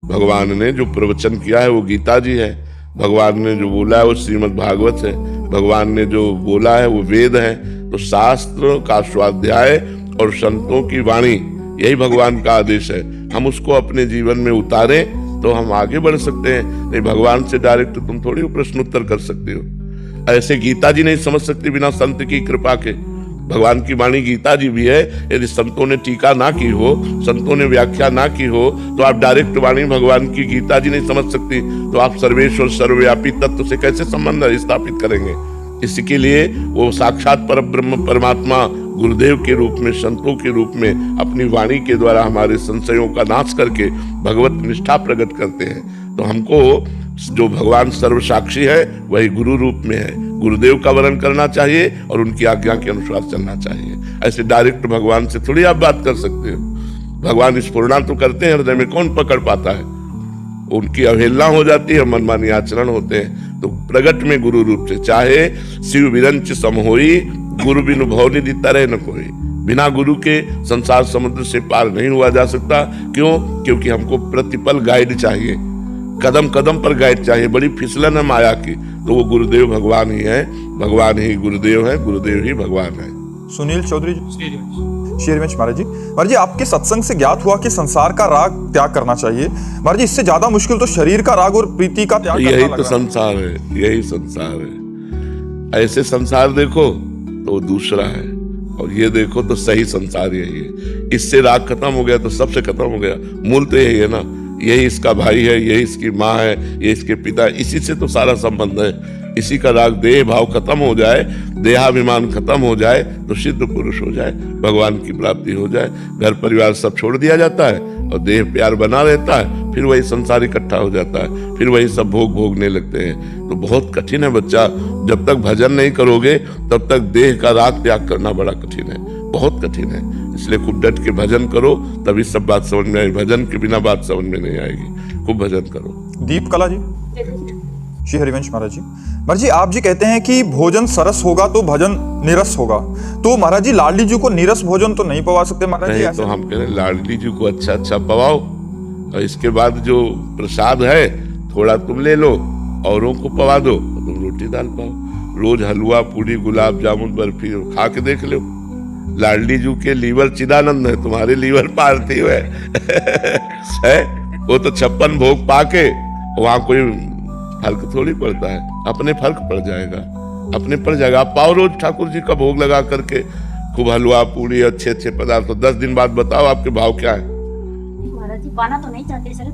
भगवान ने जो प्रवचन किया है वो गीता जी है, भगवान ने जो बोला है वो श्रीमद् भागवत है, भगवान ने जो बोला है वो वेद है। तो शास्त्र का स्वाध्याय और संतों की वाणी यही भगवान का आदेश है। हम उसको अपने जीवन में उतारें तो हम आगे बढ़ सकते हैं। नहीं भगवान से डायरेक्ट तुम थोड़ी प्रश्न उत्तर कर सकते हो। ऐसे गीता जी नहीं समझ सकती बिना संत की कृपा के। भगवान की वाणी गीता जी भी है, यदि संतों ने टीका ना की हो, संतों ने व्याख्या ना की हो, तो आप डायरेक्ट वाणी भगवान की गीता जी नहीं समझ सकती, तो आप सर्वेश्वर सर्वव्यापी तत्व से कैसे संबंध स्थापित करेंगे। इसके लिए वो साक्षात परब्रह्म परमात्मा गुरुदेव के रूप में, संतों के रूप में अपनी वाणी के द्वारा हमारे संशयों का नाश करके भगवत निष्ठा प्रकट करते हैं। तो हमको जो भगवान सर्वसाक्षी है वही गुरु रूप में है, गुरुदेव का वर्ण करना चाहिए और उनकी आज्ञा के अनुसार चलना चाहिए। ऐसे डायरेक्ट भगवान से थोड़ी आप बात कर सकते हो। भगवान स्फुरना तो करते हैं, हृदय में कौन पकड़ पाता है। उनकी अवहेलना हो जाती है, मनमानी आचरण होते हैं। तो प्रगट में गुरु रूप से, चाहे शिव विरंच सम होई, गुरु बिनु भव निधि तरह न कोई। बिना गुरु के संसार समुद्र से पार नहीं हुआ जा सकता। क्यों? क्योंकि हमको प्रतिपल गाइड चाहिए, कदम कदम पर गाइड चाहिए। बड़ी फिसलन है माया की, तो वो गुरुदेव भगवान ही है, भगवान ही गुरुदेव है, गुरुदेव ही भगवान है। सुनील चौधरी जी, श्रीरमेश महाराज जी, आपके सत्संग से ज्ञात हुआ कि संसार का राग त्याग करना चाहिए। महाराज जी, इससे ज्यादा मुश्किल तो शरीर का राग और प्रीति का त्याग करना यही तो संसार है, यही संसार है। ऐसे संसार देखो तो दूसरा है, और ये देखो तो सही संसार यही है। इससे राग खत्म हो गया तो सबसे खत्म हो गया। मूल तो यही है ना, यही इसका भाई है, यही इसकी माँ है, ये इसके पिता, इसी से तो सारा संबंध है। इसी का राग देह भाव खत्म हो जाए, देहाभिमान खत्म हो जाए तो सिद्ध पुरुष हो जाए, भगवान की प्राप्ति हो जाए। घर परिवार सब छोड़ दिया जाता है और देह प्यार बना रहता है, फिर वही संसार इकट्ठा हो जाता है, फिर वही सब भोग भोगने लगते हैं। तो बहुत कठिन है बच्चा, जब तक भजन नहीं करोगे तब तक देह का राग त्याग करना बड़ा कठिन है, बहुत कठिन है। इसलिए खूब डट के भजन करो, तभी सब बात समझ में आएगी। भजन के बिना बात समझ में नहीं आएगी। खूब भजन करो। दीप कला जी, श्री हरिवंश महाराज जी, महाराज जी आप जी कहते हैं कि भोजन सरस होगा तो भजन निरस होगा, तो महाराज जी लाडली जी को निरस भोजन तो नहीं पवा सकते महाराज जी? तो हम कह रहे लाडली जी को अच्छा अच्छा पवाओ, और इसके बाद जो प्रसाद है थोड़ा तुम ले लो, औरों को पवा दो, तुम रोटी दाल पाओ। रोज हलवा पूरी गुलाब जामुन बर्फी खा के देख लो। लाडली जी के लीवर चिदानंद है, तुम्हारे लीवर पार्थिव है। वो तो 56 भोग पाके वहां कोई फर्क थोड़ी पड़ता है, अपने फर्क पड़ जाएगा, अपने पड़ जाएगा। आप पाओ रोज ठाकुर जी का भोग लगा करके, खूब हलवा पूरी अच्छे अच्छे पदार्थ। 10 दिन बाद बताओ आपके भाव क्या है। महाराज जी पाना तो नहीं चाहते सर।